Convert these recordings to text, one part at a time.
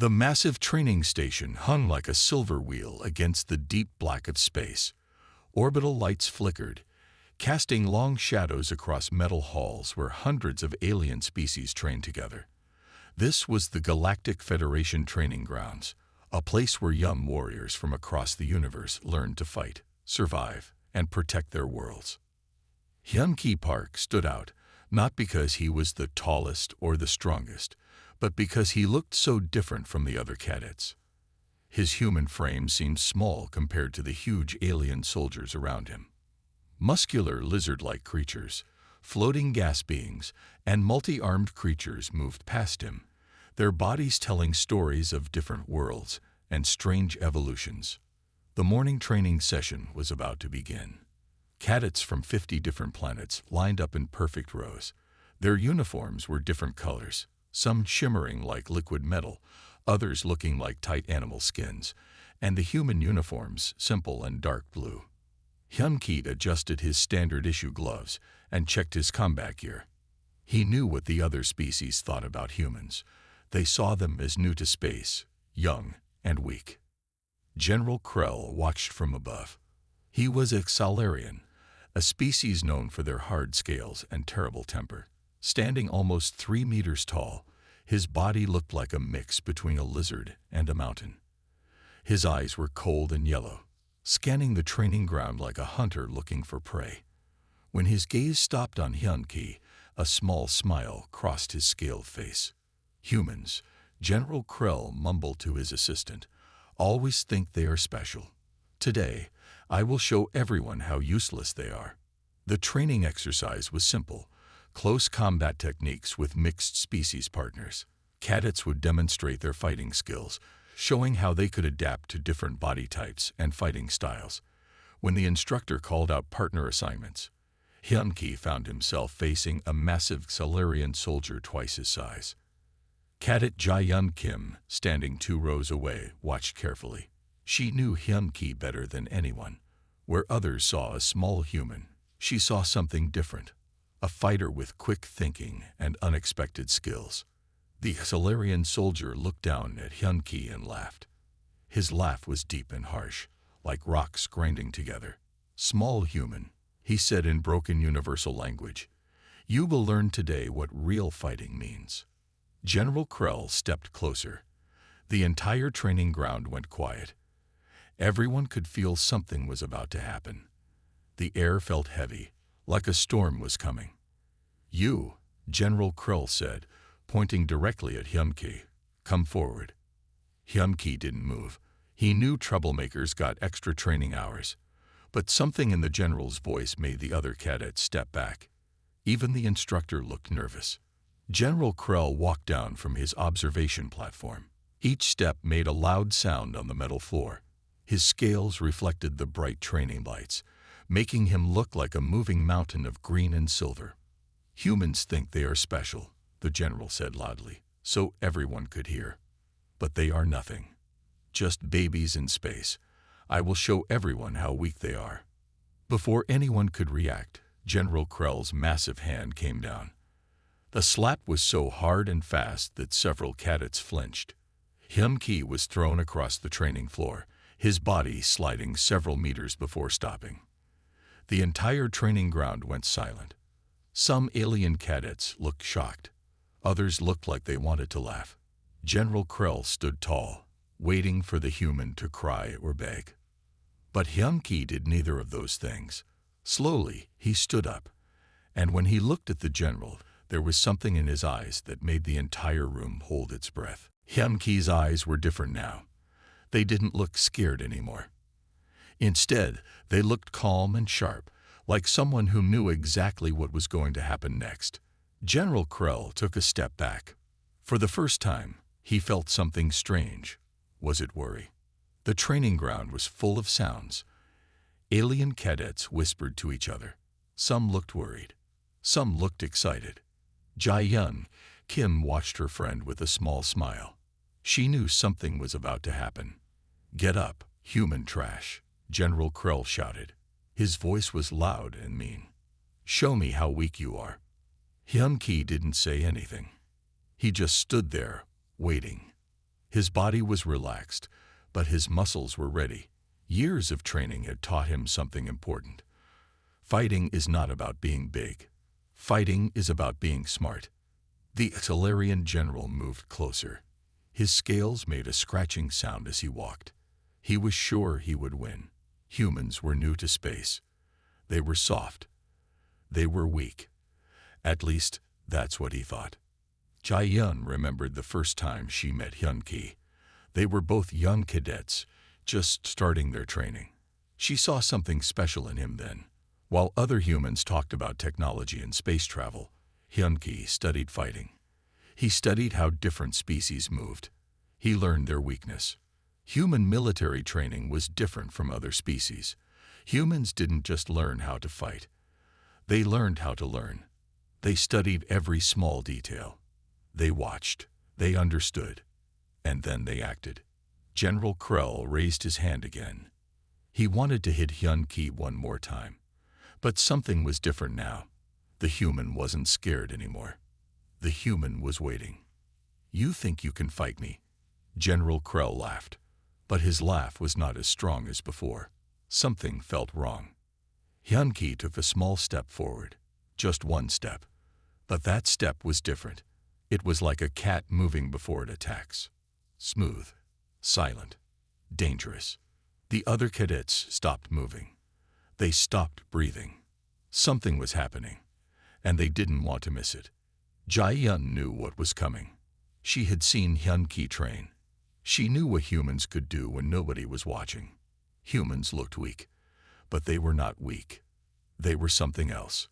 The massive training station hung like a silver wheel against the deep black of space. Orbital lights flickered, casting long shadows across metal halls where hundreds of alien species trained together. This was the Galactic Federation Training Grounds, a place where young warriors from across the universe learned to fight, survive, and protect their worlds. Hyun-Ki Park stood out, not because he was the tallest or the strongest, but because he looked so different from the other cadets. His human frame seemed small compared to the huge alien soldiers around him. Muscular lizard-like creatures, floating gas beings, and multi-armed creatures moved past him, their bodies telling stories of different worlds and strange evolutions. The morning training session was about to begin. Cadets from 50 different planets lined up in perfect rows. Their uniforms were different colors, some shimmering like liquid metal, others looking like tight animal skins, and the human uniforms simple and dark blue. Hyun-Ki adjusted his standard-issue gloves and checked his combat gear. He knew what the other species thought about humans. They saw them as new to space, young and weak. General Krell watched from above. He was a Salarian, a species known for their hard scales and terrible temper. Standing almost 3 meters tall, his body looked like a mix between a lizard and a mountain. His eyes were cold and yellow, scanning the training ground like a hunter looking for prey. When his gaze stopped on Hyun-Ki, a small smile crossed his scaled face. Humans, General Krell mumbled to his assistant, always think they are special. Today, I will show everyone how useless they are. The training exercise was simple, close combat techniques with mixed species partners. Cadets would demonstrate their fighting skills, showing how they could adapt to different body types and fighting styles. When the instructor called out partner assignments, Hyun-Ki found himself facing a massive Salarian soldier twice his size. Cadet Jae-Yun Kim, standing 2 rows away, watched carefully. She knew Hyun-Ki better than anyone. Where others saw a small human, she saw something different, a fighter with quick thinking and unexpected skills. The Salarian soldier looked down at Hyun-Ki and laughed. His laugh was deep and harsh, like rocks grinding together. "Small human," he said in broken universal language, "you will learn today what real fighting means." General Krell stepped closer. The entire training ground went quiet. Everyone could feel something was about to happen. The air felt heavy, like a storm was coming. "You," General Krell said, pointing directly at Hyun-Ki, "come forward." Hyun-Ki didn't move. He knew troublemakers got extra training hours. But something in the general's voice made the other cadets step back. Even the instructor looked nervous. General Krell walked down from his observation platform. Each step made a loud sound on the metal floor. His scales reflected the bright training lights, making him look like a moving mountain of green and silver. "Humans think they are special," the general said loudly, so everyone could hear. "But they are nothing. Just babies in space. I will show everyone how weak they are." Before anyone could react, General Krell's massive hand came down. The slap was so hard and fast that several cadets flinched. Hyun-Ki was thrown across the training floor, his body sliding several meters before stopping. The entire training ground went silent. Some alien cadets looked shocked. Others looked like they wanted to laugh. General Krell stood tall, waiting for the human to cry or beg. But Hyun-Ki did neither of those things. Slowly, he stood up, and when he looked at the general, there was something in his eyes that made the entire room hold its breath. Hyun-Ki's eyes were different now. They didn't look scared anymore. Instead, they looked calm and sharp, like someone who knew exactly what was going to happen next. General Krell took a step back. For the first time, he felt something strange. Was it worry? The training ground was full of sounds. Alien cadets whispered to each other. Some looked worried. Some looked excited. Jae-Yun Kim watched her friend with a small smile. She knew something was about to happen. "Get up, human trash," General Krell shouted. His voice was loud and mean. "Show me how weak you are." Hyun-Ki didn't say anything. He just stood there, waiting. His body was relaxed, but his muscles were ready. Years of training had taught him something important. Fighting is not about being big. Fighting is about being smart. The Solarian general moved closer. His scales made a scratching sound as he walked. He was sure he would win. Humans were new to space. They were soft. They were weak. At least, that's what he thought. Jai-yun remembered the first time she met Hyun-ki. They were both young cadets, just starting their training. She saw something special in him then. While other humans talked about technology and space travel, Hyun-ki studied fighting. He studied how different species moved. He learned their weakness. Human military training was different from other species. Humans didn't just learn how to fight. They learned how to learn. They studied every small detail. They watched. They understood. And then they acted. General Krell raised his hand again. He wanted to hit Hyun-ki one more time. But something was different now. The human wasn't scared anymore. The human was waiting. "You think you can fight me?" General Krell laughed. But his laugh was not as strong as before. Something felt wrong. Hyun-ki took a small step forward. Just one step. But that step was different. It was like a cat moving before it attacks. Smooth. Silent. Dangerous. The other cadets stopped moving. They stopped breathing. Something was happening, and they didn't want to miss it. Jai-yun knew what was coming. She had seen Hyun-ki train. She knew what humans could do when nobody was watching. Humans looked weak, but they were not weak. They were something else.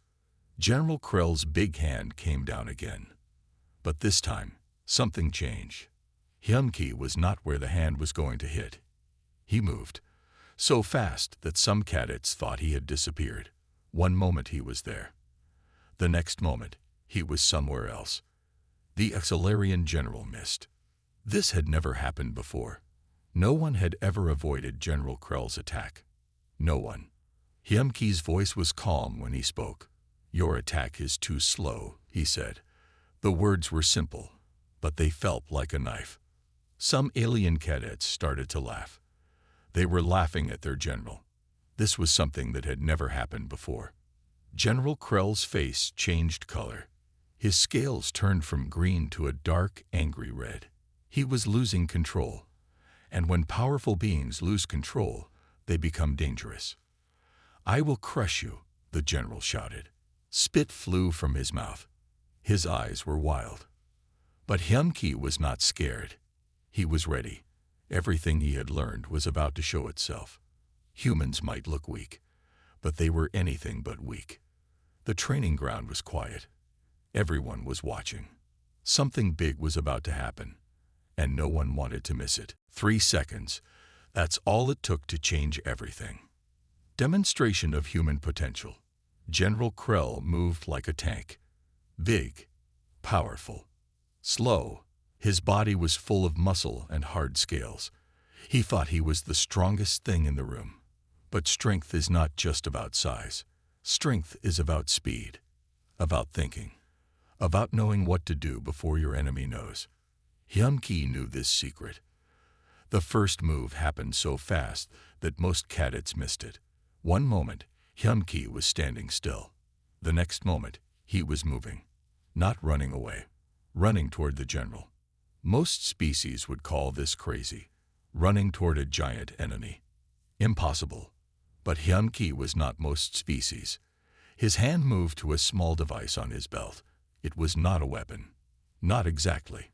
General Krell's big hand came down again. But this time, something changed. Hyun-ki was not where the hand was going to hit. He moved. So fast that some cadets thought he had disappeared. One moment he was there. The next moment, he was somewhere else. The Solarian general missed. This had never happened before. No one had ever avoided General Krell's attack. No one. Hyun-ki's voice was calm when he spoke. "Your attack is too slow," he said. The words were simple, but they felt like a knife. Some alien cadets started to laugh. They were laughing at their general. This was something that had never happened before. General Krell's face changed color. His scales turned from green to a dark, angry red. He was losing control. And when powerful beings lose control, they become dangerous. "I will crush you," the general shouted. Spit flew from his mouth. His eyes were wild. But Hyun-ki was not scared. He was ready. Everything he had learned was about to show itself. Humans might look weak, but they were anything but weak. The training ground was quiet. Everyone was watching. Something big was about to happen, and no one wanted to miss it. 3 seconds. That's all it took to change everything. Demonstration of human potential. General Krell moved like a tank. Big, powerful, slow. His body was full of muscle and hard scales. He thought he was the strongest thing in the room. But strength is not just about size. Strength is about speed, about thinking, about knowing what to do before your enemy knows. Hyun-ki knew this secret. The first move happened so fast that most cadets missed it. One moment, Hyun-ki was standing still. The next moment, he was moving, not running away, running toward the general. Most species would call this crazy, running toward a giant enemy. Impossible. But Hyun-ki was not most species. His hand moved to a small device on his belt. It was not a weapon. Not exactly.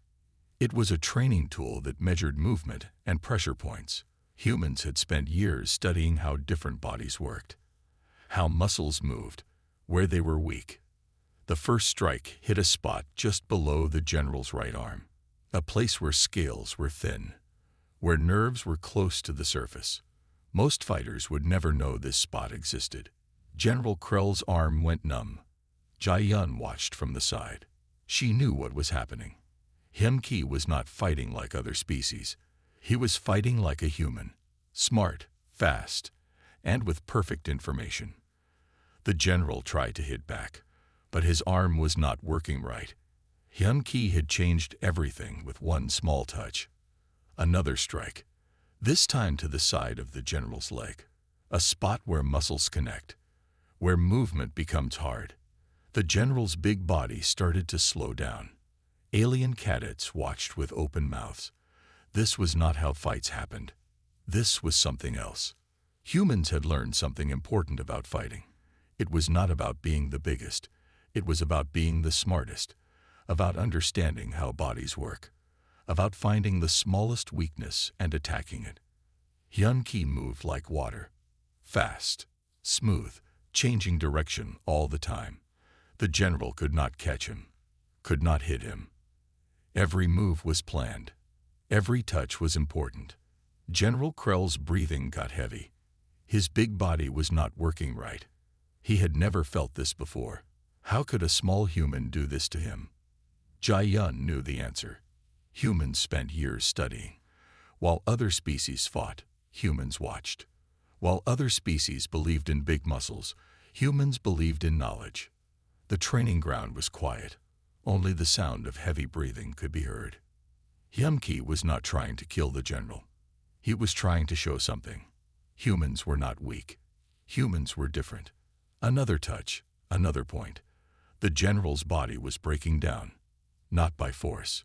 It was a training tool that measured movement and pressure points. Humans had spent years studying how different bodies worked, how muscles moved, where they were weak. The first strike hit a spot just below the general's right arm, a place where scales were thin, where nerves were close to the surface. Most fighters would never know this spot existed. General Krell's arm went numb. Jai-yun watched from the side. She knew what was happening. Hyun-ki was not fighting like other species. He was fighting like a human, smart, fast, and with perfect information. The general tried to hit back, but his arm was not working right. Hyun-ki had changed everything with one small touch. Another strike, this time to the side of the general's leg. A spot where muscles connect, where movement becomes hard. The general's big body started to slow down. Alien cadets watched with open mouths. This was not how fights happened. This was something else. Humans had learned something important about fighting. It was not about being the biggest. It was about being the smartest, about understanding how bodies work, about finding the smallest weakness and attacking it. Hyun-Ki moved like water, fast, smooth, changing direction all the time. The general could not catch him, could not hit him. Every move was planned. Every touch was important. General Krell's breathing got heavy. His big body was not working right. He had never felt this before. How could a small human do this to him? Jai-Yun knew the answer. Humans spent years studying. While other species fought, humans watched. While other species believed in big muscles, humans believed in knowledge. The training ground was quiet. Only the sound of heavy breathing could be heard. Hyun-Ki was not trying to kill the general. He was trying to show something. Humans were not weak. Humans were different. Another touch, another point. The general's body was breaking down, not by force,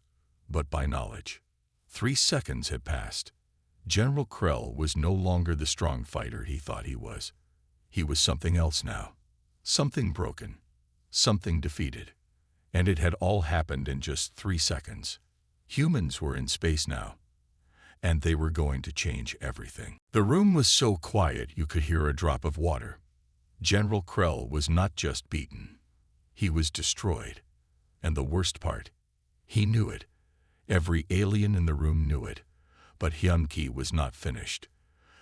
but by knowledge. 3 seconds had passed. General Krell was no longer the strong fighter he thought he was. He was something else now. Something broken. Something defeated. And it had all happened in just 3 seconds. Humans were in space now. And they were going to change everything. The room was so quiet you could hear a drop of water. General Krell was not just beaten. He was destroyed. And the worst part, he knew it. Every alien in the room knew it. But Hyun-Ki was not finished.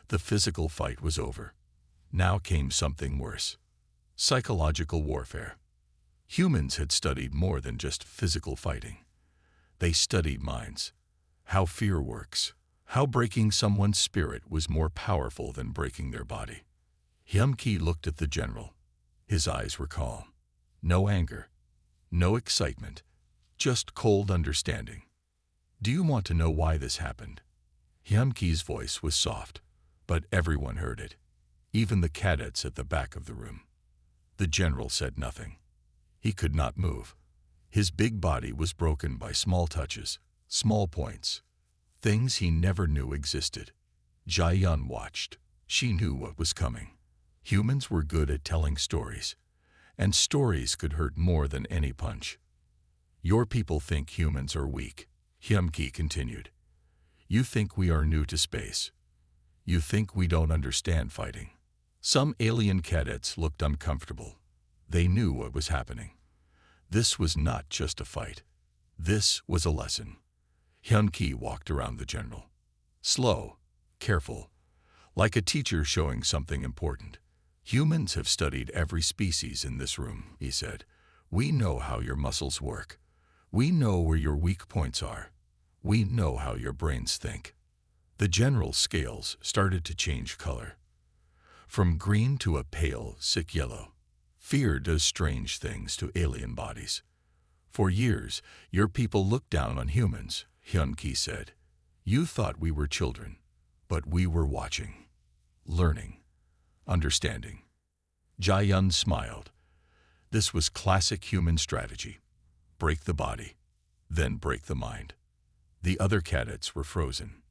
The physical fight was over. Now came something worse. Psychological warfare. Humans had studied more than just physical fighting. They studied minds. How fear works. How breaking someone's spirit was more powerful than breaking their body. Hyun-Ki looked at the general. His eyes were calm. No anger. No excitement. Just cold understanding. Do you want to know why this happened? Hyun-Ki's voice was soft, but everyone heard it. Even the cadets at the back of the room. The general said nothing. He could not move. His big body was broken by small touches, small points. Things he never knew existed. Jai-Yun watched. She knew what was coming. Humans were good at telling stories. And stories could hurt more than any punch. Your people think humans are weak, Hyun-Ki continued. You think we are new to space. You think we don't understand fighting. Some alien cadets looked uncomfortable. They knew what was happening. This was not just a fight. This was a lesson. Hyun-Ki walked around the general. Slow, careful, like a teacher showing something important. Humans have studied every species in this room, he said. We know how your muscles work. We know where your weak points are. We know how your brains think. The general's scales started to change color. From green to a pale, sick yellow. Fear does strange things to alien bodies. For years, your people looked down on humans, Hyun-Ki said. You thought we were children, but we were watching, learning, understanding. Jai-Yun smiled. This was classic human strategy. Break the body, then break the mind. The other cadets were frozen.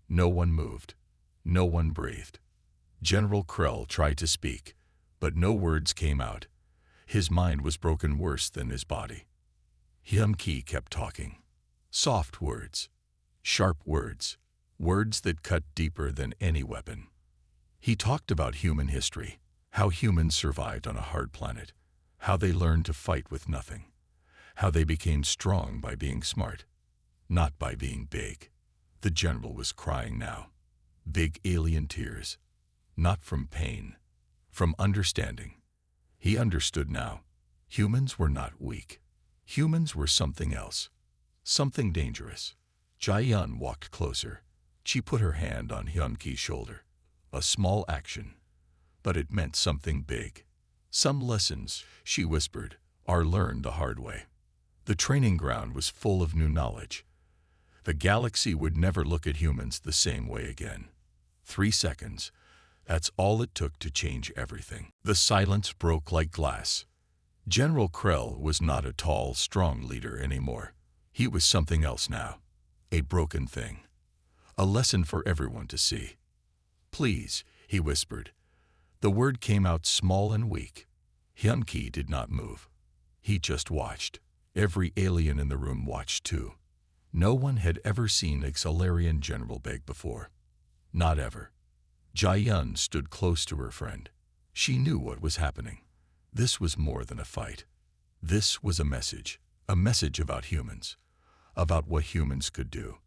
No one moved. No one breathed. General Krell tried to speak, but no words came out. His mind was broken worse than his body. Hyun-Ki kept talking. Soft words. Sharp words. Words that cut deeper than any weapon. He talked about human history, how humans survived on a hard planet, how they learned to fight with nothing, how they became strong by being smart, not by being big. The general was crying now. Big alien tears. Not from pain, from understanding. He understood now. Humans were not weak. Humans were something else. Something dangerous. Jai-Yun walked closer. She put her hand on Hyun-Ki's shoulder. A small action, but it meant something big. Some lessons, she whispered, are learned the hard way. The training ground was full of new knowledge. The galaxy would never look at humans the same way again. 3 seconds. That's all it took to change everything. The silence broke like glass. General Krell was not a tall, strong leader anymore. He was something else now. A broken thing. A lesson for everyone to see. "Please," he whispered. The word came out small and weak. Hyun-Ki did not move. He just watched. Every alien in the room watched too. No one had ever seen a Xalarian general beg before. Not ever. Jae-yun stood close to her friend. She knew what was happening. This was more than a fight. This was a message about humans, about what humans could do.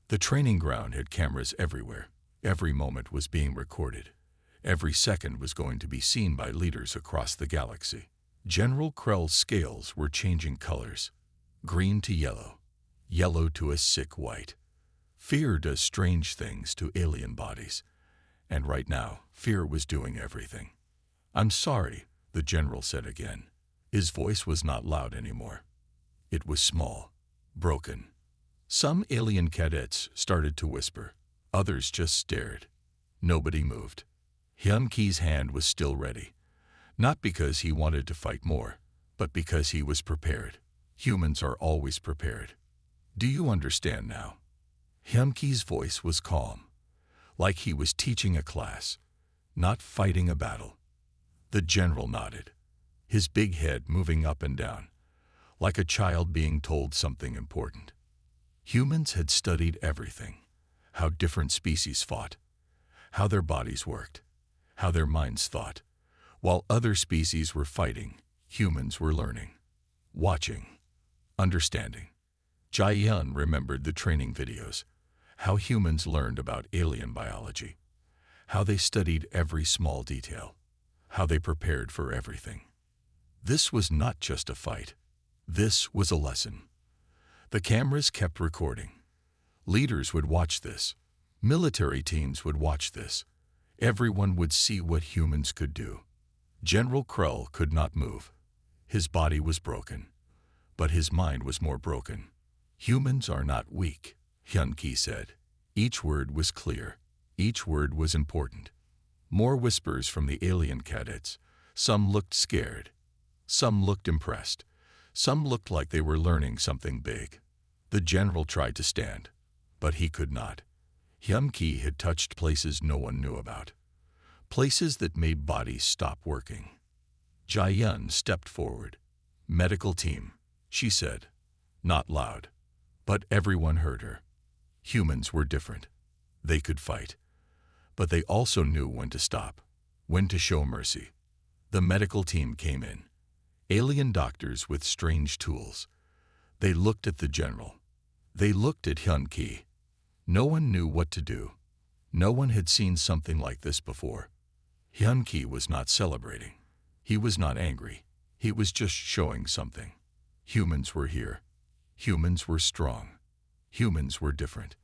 The training ground had cameras everywhere. Every moment was being recorded. Every second was going to be seen by leaders across the galaxy. General Krell's scales were changing colors. Green to yellow. Yellow to a sick white. Fear does strange things to alien bodies. And right now, fear was doing everything. "I'm sorry," the general said again. His voice was not loud anymore. It was small, broken. Some alien cadets started to whisper. Others just stared. Nobody moved. Hyun-Ki's hand was still ready. Not because he wanted to fight more, but because he was prepared. Humans are always prepared. "Do you understand now?" Hyun-Ki's voice was calm, like he was teaching a class, not fighting a battle. The general nodded, his big head moving up and down, like a child being told something important. Humans had studied everything, how different species fought, how their bodies worked, how their minds thought. While other species were fighting, humans were learning, watching, understanding. Jae-yun remembered the training videos, how humans learned about alien biology, how they studied every small detail, how they prepared for everything. This was not just a fight. This was a lesson. The cameras kept recording. Leaders would watch this. Military teams would watch this. Everyone would see what humans could do. General Krell could not move. His body was broken, but his mind was more broken. "Humans are not weak," Hyun-Ki said. Each word was clear. Each word was important. More whispers from the alien cadets. Some looked scared. Some looked impressed. Some looked like they were learning something big. The general tried to stand, but he could not. Hyun-Ki had touched places no one knew about. Places that made bodies stop working. Jae-yun stepped forward. "Medical team," she said. Not loud, but everyone heard her. Humans were different. They could fight. But they also knew when to stop, when to show mercy. The medical team came in. Alien doctors with strange tools. They looked at the general. They looked at Hyun-Ki. No one knew what to do. No one had seen something like this before. Hyun-Ki was not celebrating. He was not angry. He was just showing something. Humans were here. Humans were strong. Humans were different.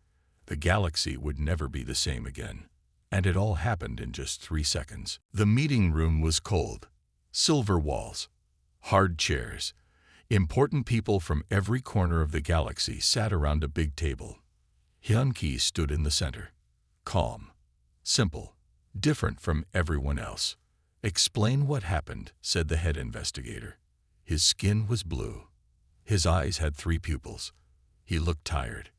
The galaxy would never be the same again. And it all happened in just 3 seconds. The meeting room was cold. Silver walls. Hard chairs. Important people from every corner of the galaxy sat around a big table. Hyun-Ki stood in the center. Calm. Simple. Different from everyone else. "Explain what happened," said the head investigator. His skin was blue. His eyes had 3 pupils. He looked tired.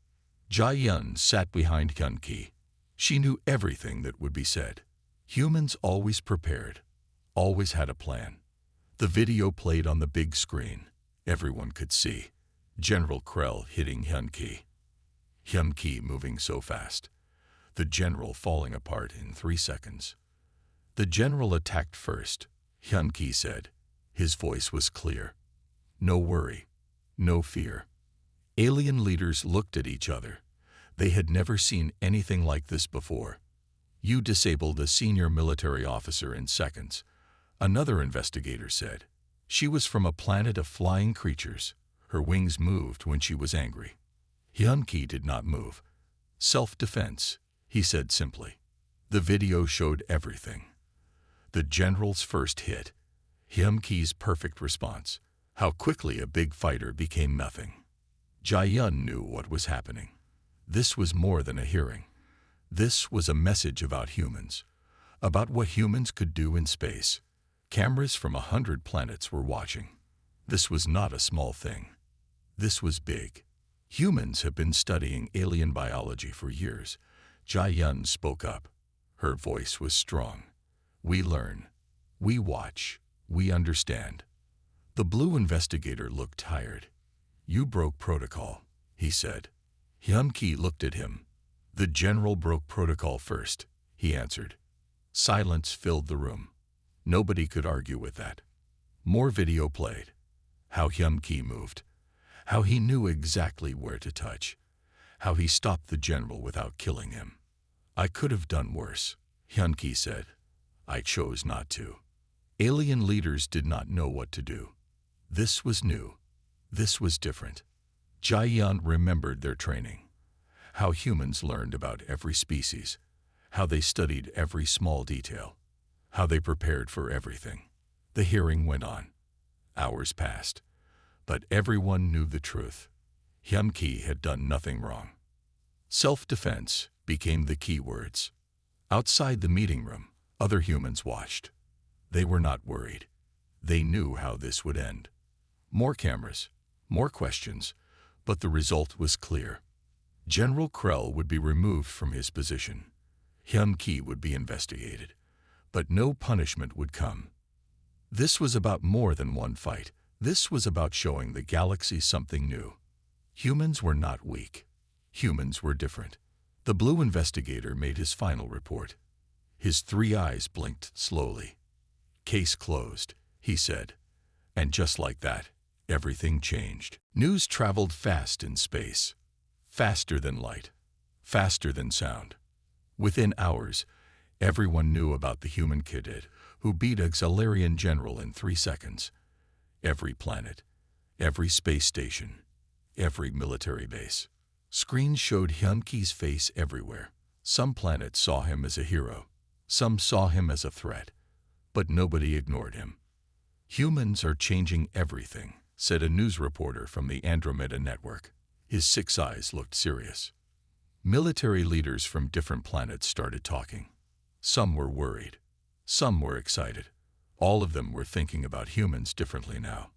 Jae-yun sat behind Hyun-Ki. She knew everything that would be said. Humans always prepared, always had a plan. The video played on the big screen. Everyone could see. General Krell hitting Hyun-Ki. Hyun-Ki moving so fast. The general falling apart in 3 seconds. "The general attacked first," Hyun-Ki said. His voice was clear. No worry. No fear. Alien leaders looked at each other. They had never seen anything like this before. "You disabled a senior military officer in seconds," another investigator said. She was from a planet of flying creatures. Her wings moved when she was angry. Hyun-Ki did not move. "Self-defense," he said simply. The video showed everything. The general's first hit. Hyun-Ki's perfect response. How quickly a big fighter became nothing. Jae-yun knew what was happening. This was more than a hearing. This was a message about humans, about what humans could do in space. Cameras from 100 planets were watching. This was not a small thing. This was big. Humans have been studying alien biology for years. Jia spoke up. Her voice was strong. We learn. We watch. We understand. The blue investigator looked tired. You broke protocol, he said. Hyun-Ki looked at him. The general broke protocol first, he answered. Silence filled the room. Nobody could argue with that. More video played. How Hyun-Ki moved. How he knew exactly where to touch. How he stopped the general without killing him. I could have done worse, Hyun-Ki said. I chose not to. Alien leaders did not know what to do. This was new. This was different. Jia remembered their training. How humans learned about every species. How they studied every small detail. How they prepared for everything. The hearing went on. Hours passed. But everyone knew the truth. Hyun-Ki had done nothing wrong. Self-defense became the key words. Outside the meeting room, other humans watched. They were not worried. They knew how this would end. More cameras, more questions, but the result was clear. General Krell would be removed from his position. Hyun-Ki would be investigated, but no punishment would come. This was about more than one fight. This was about showing the galaxy something new. Humans were not weak. Humans were different. The blue investigator made his final report. His 3 eyes blinked slowly. Case closed, he said. And just like that, everything changed. News traveled fast in space. Faster than light. Faster than sound. Within hours, everyone knew about the human cadet who beat a Xalarian general in 3 seconds. Every planet, every space station, every military base. Screens showed Hyun-Ki's face everywhere. Some planets saw him as a hero. Some saw him as a threat. But nobody ignored him. Humans are changing everything, said a news reporter from the Andromeda Network. His 6 eyes looked serious. Military leaders from different planets started talking. Some were worried. Some were excited. All of them were thinking about humans differently now.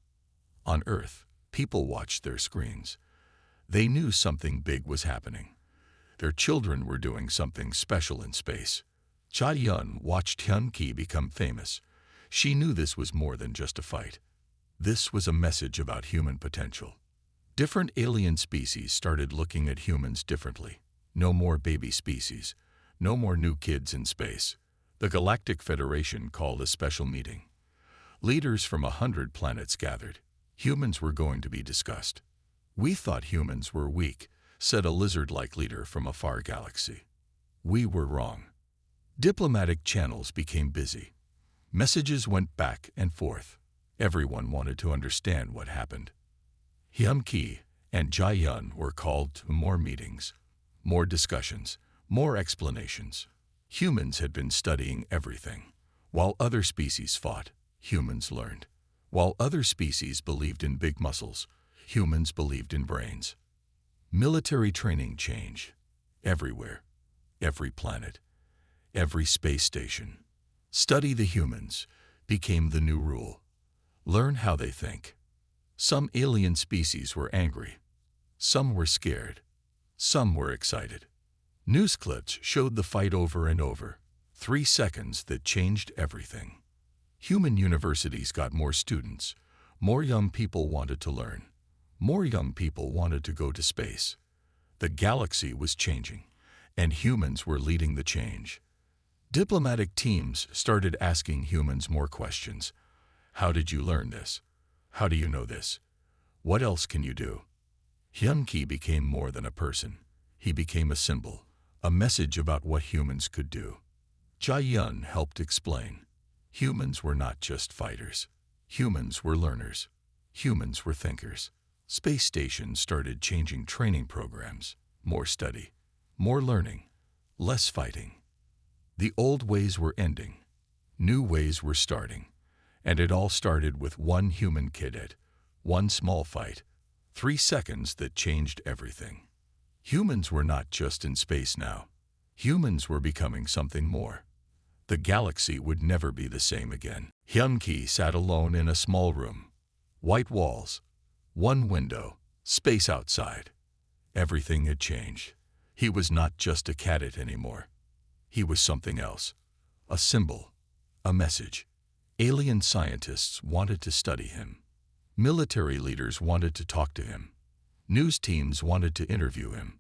On Earth, people watched their screens. They knew something big was happening. Their children were doing something special in space. Cha-Yun watched Hyun-Ki become famous. She knew this was more than just a fight. This was a message about human potential. Different alien species started looking at humans differently. No more baby species. No more new kids in space. The Galactic Federation called a special meeting. Leaders from 100 planets gathered. Humans were going to be discussed. We thought humans were weak, said a lizard-like leader from a far galaxy. We were wrong. Diplomatic channels became busy. Messages went back and forth. Everyone wanted to understand what happened. Hyun-Ki and Jia were called to more meetings, more discussions, more explanations. Humans had been studying everything. While other species fought, humans learned. While other species believed in big muscles, humans believed in brains. Military training changed. Everywhere. Every planet. Every space station. Study the humans became the new rule. Learn how they think. Some alien species were angry. Some were scared. Some were excited. News clips showed the fight over and over. 3 seconds that changed everything. Human universities got more students. More young people wanted to learn. More young people wanted to go to space. The galaxy was changing, and humans were leading the change. Diplomatic teams started asking humans more questions. How did you learn this? How do you know this? What else can you do? Hyun-Ki became more than a person. He became a symbol, a message about what humans could do. Jia helped explain. Humans were not just fighters. Humans were learners. Humans were thinkers. Space stations started changing training programs. More study, more learning, less fighting. The old ways were ending. New ways were starting. And it all started with one human cadet, one small fight, 3 seconds that changed everything. Humans were not just in space now. Humans were becoming something more. The galaxy would never be the same again. Hyun-Ki sat alone in a small room. White walls, one window, space outside. Everything had changed. He was not just a cadet anymore. He was something else. A symbol, a message. Alien scientists wanted to study him. Military leaders wanted to talk to him. News teams wanted to interview him.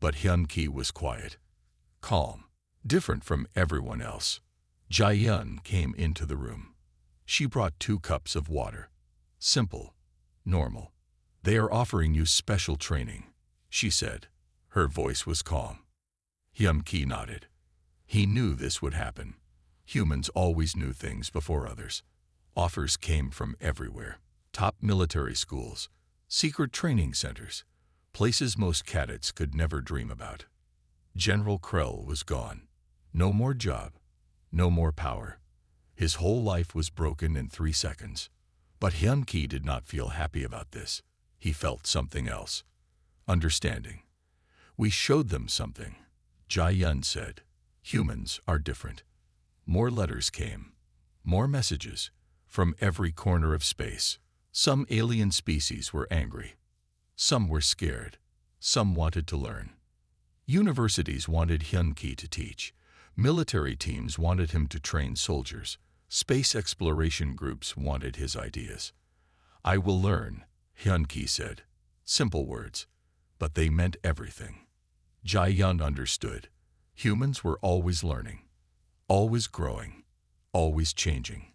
But Hyun-Ki was quiet, calm, different from everyone else. Jae-yun came into the room. She brought 2 cups of water. Simple, normal. "They are offering you special training," she said. Her voice was calm. Hyun-Ki nodded. He knew this would happen. Humans always knew things before others. Offers came from everywhere. Top military schools, secret training centers, places most cadets could never dream about. General Krell was gone. No more job, no more power. His whole life was broken in 3 seconds. But Hyun-Ki did not feel happy about this. He felt something else. Understanding. "We showed them something," Jae-yun said. "Humans are different." More letters came. More messages. From every corner of space. Some alien species were angry. Some were scared. Some wanted to learn. Universities wanted Hyun-Ki to teach. Military teams wanted him to train soldiers. Space exploration groups wanted his ideas. "I will learn," Hyun-Ki said. Simple words, but they meant everything. Jae-yun understood. Humans were always learning, always growing, always changing.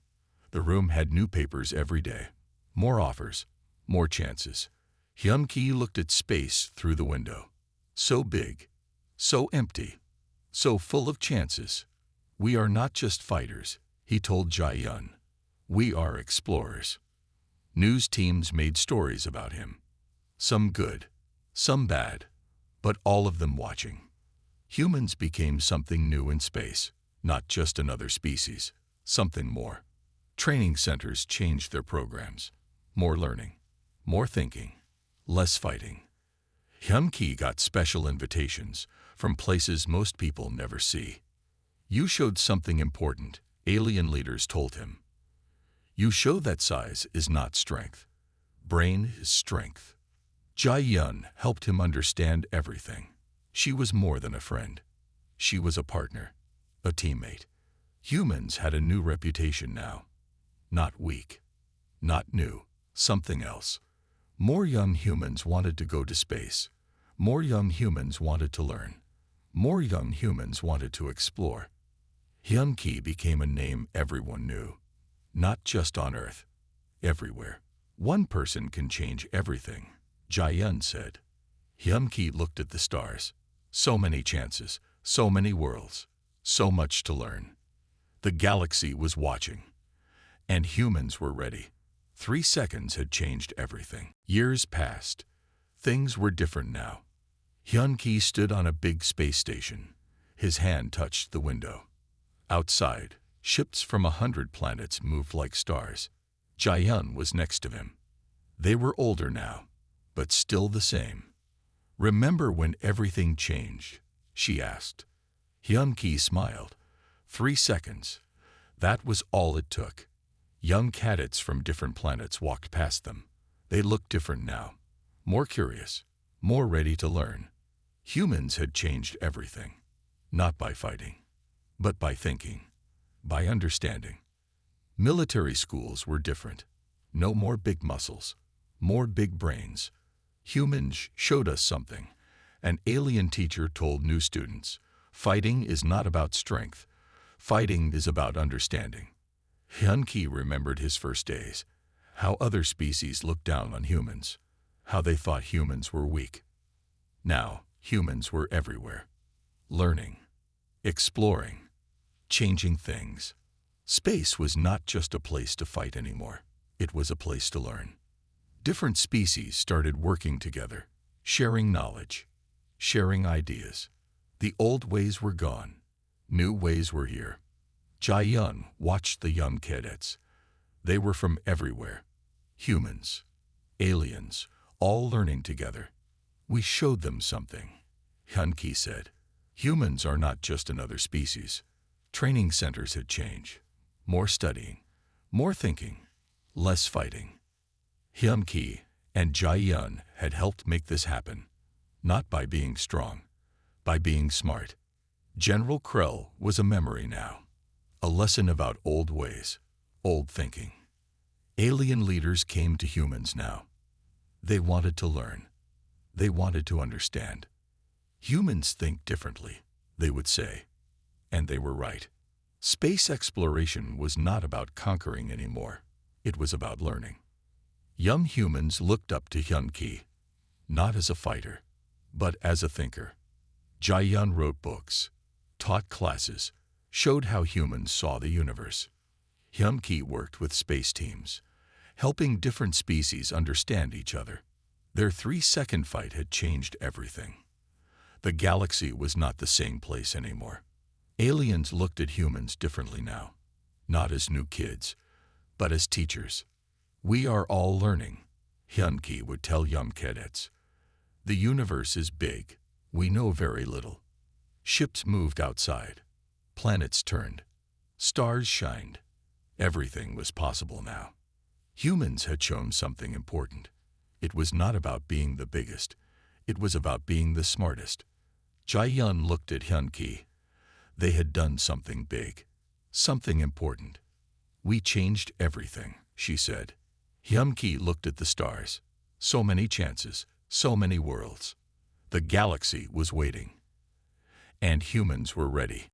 The room had new papers every day. More offers, more chances. Hyun-Ki looked at space through the window. So big, so empty, so full of chances. "We are not just fighters," he told Jae-yun. "We are explorers." News teams made stories about him. Some good, some bad, but all of them watching. Humans became something new in space, not just another species, something more. Training centers changed their programs. More learning, more thinking, less fighting. Hyun-Ki got special invitations from places most people never see. "You showed something important," alien leaders told him. "You show that size is not strength. Brain is strength." Jae-yun helped him understand everything. She was more than a friend. She was a partner, a teammate. Humans had a new reputation now. Not weak, not new, something else. More young humans wanted to go to space. More young humans wanted to learn. More young humans wanted to explore. Hyun-Ki became a name everyone knew. Not just on Earth, everywhere. "One person can change everything," Jae-yun said. Hyun-Ki looked at the stars. So many chances, so many worlds, so much to learn. The galaxy was watching. And humans were ready. 3 seconds had changed everything. Years passed. Things were different now. Hyun-Ki stood on a big space station. His hand touched the window. Outside, ships from 100 planets moved like stars. Jae-yun was next to him. They were older now, but still the same. "Remember when everything changed?" she asked. Hyun-Ki smiled. 3 seconds. That was all it took. Young cadets from different planets walked past them. They looked different now. More curious, more ready to learn. Humans had changed everything. Not by fighting, but by thinking, by understanding. Military schools were different. No more big muscles, more big brains. Humans showed us something. An alien teacher told new students, "Fighting is not about strength. Fighting is about understanding." Hyun-Ki remembered his first days, how other species looked down on humans, how they thought humans were weak. Now, humans were everywhere, learning, exploring, changing things. Space was not just a place to fight anymore. It was a place to learn. Different species started working together, sharing knowledge, sharing ideas. The old ways were gone. New ways were here. Jae-yun watched the young cadets. They were from everywhere. Humans, aliens, all learning together. "We showed them something," Hyun-Ki said. Humans are not just another species. Training centers had changed. More studying, more thinking, less fighting. Hyun-Ki and Jae-yun had helped make this happen, not by being strong, by being smart. General Krell was a memory now, a lesson about old ways, old thinking. Alien leaders came to humans now. They wanted to learn. They wanted to understand. Humans think differently, they would say. And they were right. Space exploration was not about conquering anymore. It was about learning. Young humans looked up to Hyun-Ki, not as a fighter, but as a thinker. Jae-yun wrote books, taught classes, showed how humans saw the universe. Hyun-Ki worked with space teams, helping different species understand each other. Their 3-second fight had changed everything. The galaxy was not the same place anymore. Aliens looked at humans differently now, not as new kids, but as teachers. We are all learning, Hyun-Ki would tell young cadets. The universe is big. We know very little. Ships moved outside. Planets turned. Stars shined. Everything was possible now. Humans had shown something important. It was not about being the biggest. It was about being the smartest. Jae-yun looked at Hyun-Ki. They had done something big, something important. We changed everything, she said. Hyun-Ki looked at the stars. So many chances, so many worlds. The galaxy was waiting. And humans were ready.